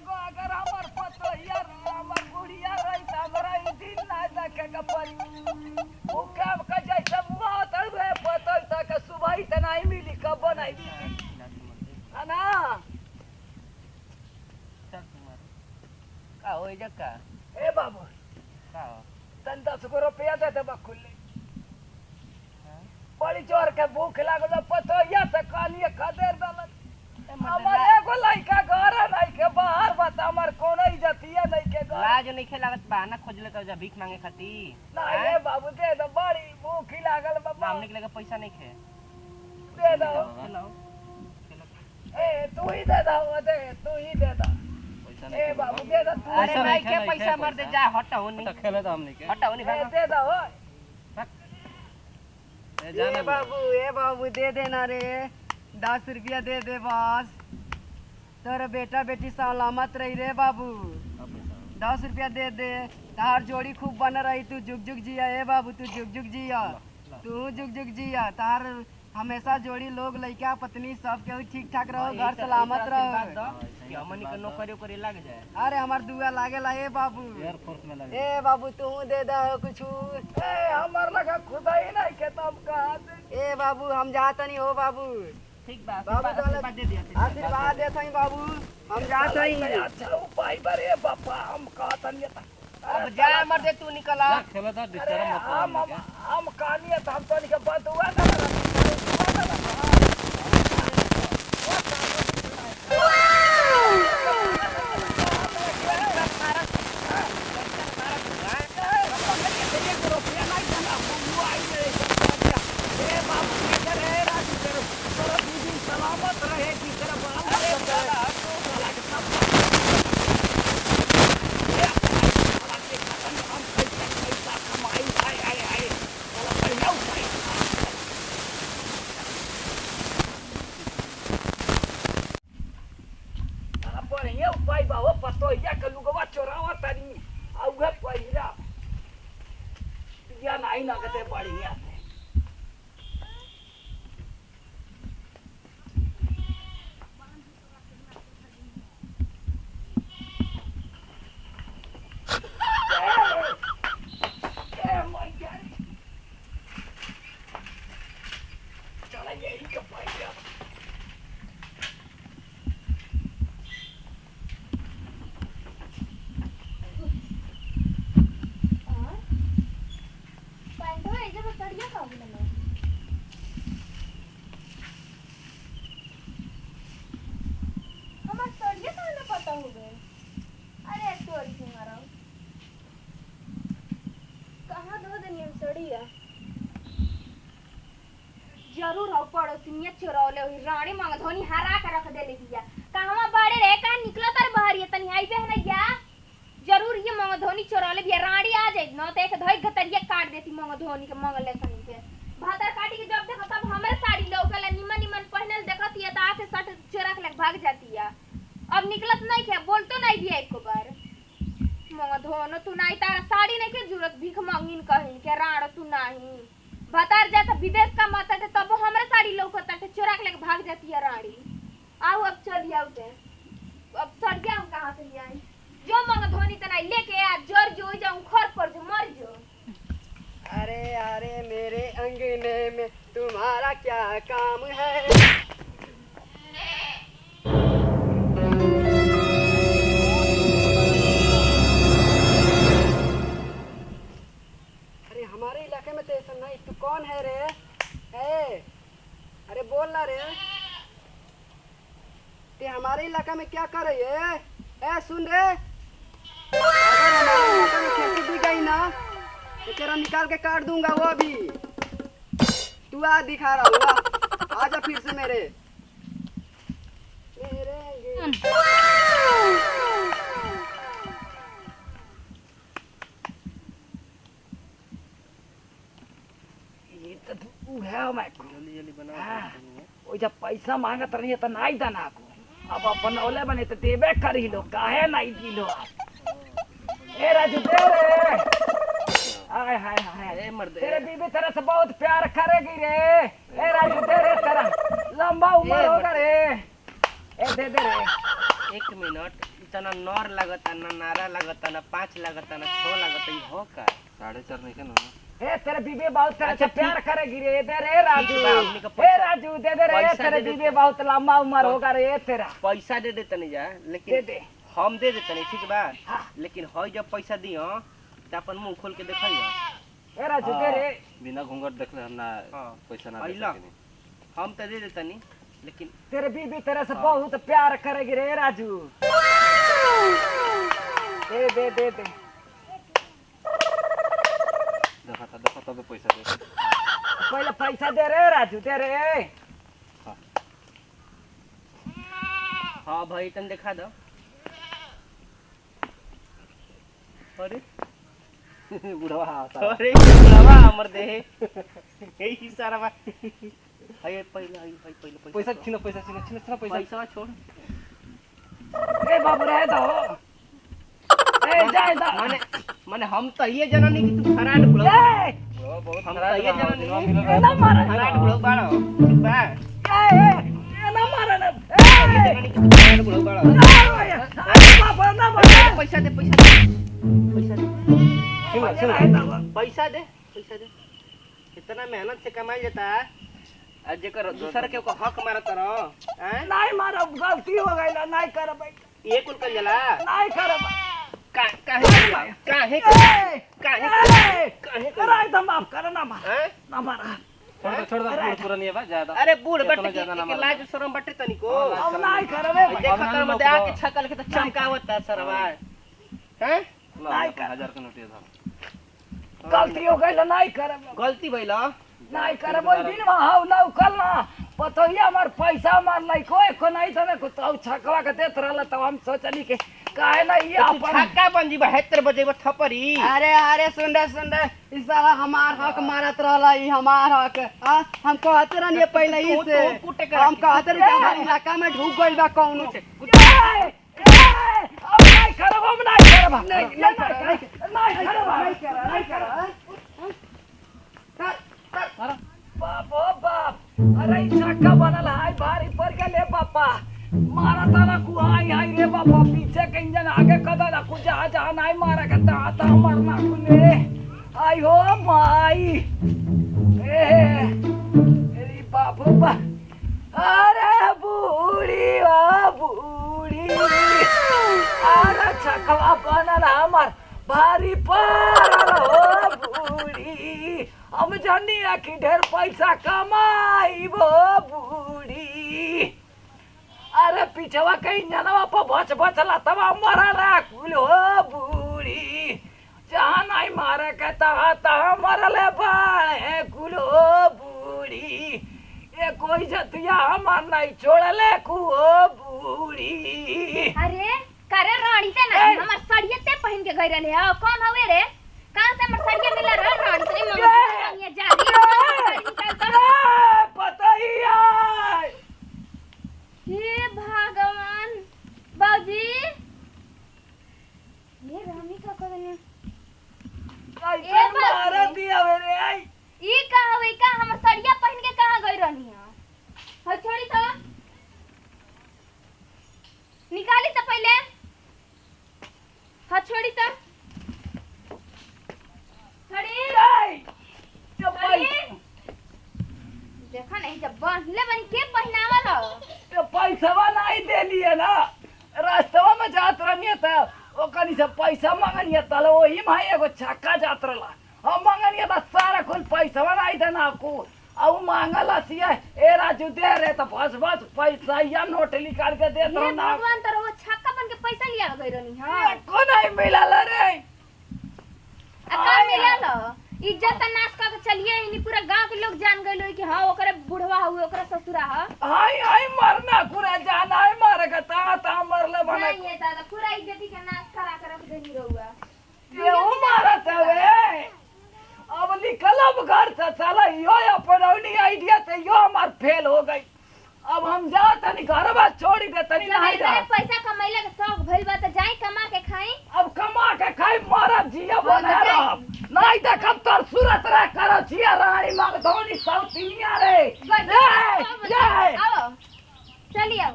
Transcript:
एगो अगर हमर पतोहिया हमर बुढ़िया रही त हमरा ई दिन ना देखे के पड़ी ओ काम का जैसे मुआ तड़वे पतोही तक सुबह ही त नहीं मिली कब नहीं है ना का होई जक्का ए बाबू का तन 10 रुपया दे दे बकुल्ले बड़ी जोर के भूख लागल पतोहिया से कालिए खदेर दलक हमर एगो लइका घर नहीं के बाहर बता हमर कोनो इज्जतिया नहीं के घर लाज नहीं खे लागत बहाना खोजले त जा भीख मांगे खाती नहीं रे बाबू दे दो बड़ी भूख लागल बाबा नाम निकले के पैसा नहीं खे दे दो चलो ए तू ही दे दो दे तू ही दे दो पैसा ए बाबू दे दो तू अरे नहीं के पैसा मार दे जा हटाओ नहीं तो खेले तो हमने के हटाओ नहीं दे दो जाने ए बाबू दे देना रे 10 रुपया दे दे बस तोर बेटा बेटी सलामत रही रे बाबू 10 रुपया दे दे तार जोड़ी खूब बन रही तू जुग जुग जिया ए बाबू तू जुग जुग जिया तू जुग जुग जिया तार हमेशा जोड़ी लोग लइका पत्नी सब के ठीक ठाक रहो घर सलामत रहो कि हमनी के नौकरी करे लग जाए अरे हमार दुआ लागेला ए बाबू एयरफोर्स में लगे ए बाबू तू दे दो कुछ ए हमर लगा खुदा ही नहीं के तब कहा दे ए बाबू हम जात नहीं हो बाबू ठीक बा बाबू आशीर्वाद दे दिया आशीर्वाद देत हई बाबू हम जात हई अच्छा उपाय बरे बापा हम कहतन ये अब जा मर दे तू निकला खेले तो डिस्टर्ब मत हम कहानी तो हम तो के बदुआ ना सलामत रहे की तरफ बढ़िया उपाय बा हो पतोहिया के लुगवा चोरावा तनी औगे पहिरा या नहीं लगते बढ़िया चला यही के पहिरा जरूर हो पड़ोसिनिया चोरौले हुई रानी मंगधोनी हरा के रख देले हिया कहवा बड़े रे का निकला तर बहरिया तनी आई बे ना या जरूर ये मंगधोनी चोरौले बिया रानी आ जाई न त एक धई गतरिया काट देती मंगधोनी के मंगले सनी के भातर काटी के जब देखत तब हमरे साड़ी लौकला निमन निमन पहनल देखत या त आके सट चोरा के भाग जाती है अब निकलत नहीं के बोलतो नहीं दिया एको बार मंगधोन तू नहीं तारा साड़ी नहीं के जरूरत भीख मांगिन कहीं के राण तू नहीं भतार जाता विदेश का मत है तब हमरे साड़ी लौकत है चोरा के लेके भाग जाती है रानी आओ अब चल आओ ते अब सड़ गया हम कहां से आई जो मंगधोनी तना लेके आ जर जो जाऊं खर पर जो मर जो अरे अरे मेरे अंगने में तुम्हारा क्या काम है अरे हमारे इलाके में तो ऐसा नहीं तू कौन है रे अरे बोल ना रे ते हमारे इलाका में क्या कर रही है सुन रे अगर हमारे इलाका में खेती दी गई ना तो तेरा निकाल के काट दूंगा वो भी तू आ दिखा रहा हुआ आजा फिर से मेरे ये तो तू है मैं जल्दी जल्दी बनाओ ओ जब पैसा मांगत रही त नहीं दना को अब अपन ओले बने तो देबे करी लो काहे नहीं दिलो ए राजू दे रे हाय हाय हाय ए मर्द तेरे बीबी तेरे से बहुत प्यार करेगी रे ए राजू दे रे तेरा लंबा उम्र होगा रे ए दे दे रे 1 मिनट त ना नर लागता ना नारा लागता ना 5 लागता ना 6 लागता, ई हो का 4.5 नहीं के ना ए तेरे बीबी बहुत तेरे से प्यार करेगी रे, दे रे राजू, ठीक बा, हमनी का ए पैसा- राजू दे दे रे, पैसा तेरे दे दे। बीबी बहुत लंबा उम्र होगा रे तेरा, पैसा दे दे तनी जा, दे लेकिन दे। हम दे दे तनी, ठीक बा, हाँ। लेकिन हई जब पैसा दियो त अपन मुंह खोल के देखइयो। ए राजू दे रे, बिना घूंघट देखले हम ना हाँ। पैसा ना दे अइला। सकेनी। हम त दे दे तनी, लेकिन तेरे बीबी तेरे से बहुत प्यार करेगी रे राजू, दे दे दे दे। देखा तब पैसा दे। पहले पैसा दे रे राजू, दे रे। हाँ भाई तन देखा दो। अरे बुढ़वा हाथ अरे बुढ़वा हमर दे यही सारा बा। हई पहले हई भाई पहले पैसा छीनो पैसा पैसा छोड़। ए बाबू रहे दो, ए जाए दो। माने हम त ये जननी कि तू खराट बुढ़वा, ए बहुत हम खराब त ये जननी ए ना मारा, खराट बुढ़वा बाड़ो, ठीक बा, ए ना मारा ना, ए जननी कि तू खराट बुढ़वा बाड़ो। बाबा ना मारा, पैसा दे पैसा दे पैसा दे पैसा दे पैसा दे। इतना मेहनत से कमाई जाता है, आज जेकर दूसर के को हक मारत रहो, हैं? नहीं मारा, गलती हो गई ना, नहीं कर भाई, ये कुल कर जला नहीं कर काहे काहे काहे काहे अरे तो माफ कर ना मारा, हैं? ना मारा, छोड़ दो पूरा नहीं है बा ज्यादा। अरे बूढ़ इतना बट ज्यादा ना के मारो। लाज शरम बटे तनिको। अब नहीं कर बे भाई, देखो तर मत आके छकल के तो चमकावत है सरवा, हैं? 1000 का नोट था। गलती हो गई ना, नहीं कर, गलती भइल। नहीं कर वो दिन में हाउ लौ कल ना पतोहिया हमार पैसा मार लाई को नहीं तने को तो छकवा के देत रहल, तब हम सोचली के काहे ना ये तू अपन छक्का बन जी 72 बजे थपरी। अरे अरे सुन रे इस साला हमार हक मारत रहला, ई हमार हक। हां हम कहते रहनी पहले ही से, तू कुटे कर हम कहते रही हमारे इलाका में ढुक गइल बा कौनो। अब नहीं करब, हम नहीं करब, नहीं करब। बाप ओ बाप, अरे ई छक्का बनल हाय भारी पड़ गेले बापा, मारा ताला कुहाई हाय रे बापा, पीछे के इंजन आगे कदा ना कु जहां जहां नहीं मारा के ता मरना खुले। आई हो माई, ए बाप ओ बाप, अरे बूढ़ी ओ बूढ़ी, अरे छक्का बनल हमार भारी पड़ल हो बूढ़ी, हम जानी कि ढेर पैसा कमाई वो बूढ़ी। अरे पिछवा कहीं जनवा पर बच बचला तब मरला कुल हो बूढ़ी, जहाँ नहीं मारे के तहाँ मरले बाड़े कुल हो बूढ़ी, ये कोई जतिया हमार नहीं छोड़ले को हो बूढ़ी। अरे करे रानी ते ना हमर साड़िया ते पहन के गई रहले ह, कौन हवे रे? कहां से हमर साड़िया मिला रे? रानी ते मंग ये जाली साड़ी निकाल कर। पता ही है हे भगवान बाबूजी, ये रानी का करने कैसे मारा दिया मेरे आई। ई का हवे का हमर साड़िया पहन के कहां गई रहनी है? ह छोड़ी तो निकाली तो पहले, ह छोड़ी तो छोड़ी नहीं जब छोड़ी। देखा नहीं जब बांधले बनी के पहनावल हो। तो पैसा नहीं दे लिए ना, रास्तवा में जात रहनी था ओ कनी से पैसा मांगनी था, वही में एगो छक्का जात रहला, हम मांगनी था सारा कुल पैसा नहीं देना को, अब मांगल सिया ए राजू दे रे तो बस बस पैसा या नोट निकाल के दे दो हे ना, भगवान तर वो छक्का बन के पैसा लिया गई रहनी हां। को नहीं मिलल रे, आ का मिलल हो? इज्जत त नाश का के चलिए इनी पूरा गांव के लोग जान गइल कि हां ओकरे बुढ़वा हुए ओकरा ससुरा ह। हाय हाय मरना पूरा जाना है मारे का ता मरले बने नहीं है दादा, पूरा इज्जत के नाश करा के रख देनी रहुआ। ये मारा तवे, अब निकल अब घर से साला यो अपन अपनी आइडिया से यो हमार फेल हो गई, अब हम जा तनी घर बा छोड़ दे तनी नहीं जा, पैसा कमैले के शौक भइल बा त जाई कमा के खाई। अब कमा के खाई मारा जिया बने रहब, नहीं देखब तोर सूरत रे कर जिया रानी मांग धोनी साउथ इंडिया रे, आओ चलिए आओ।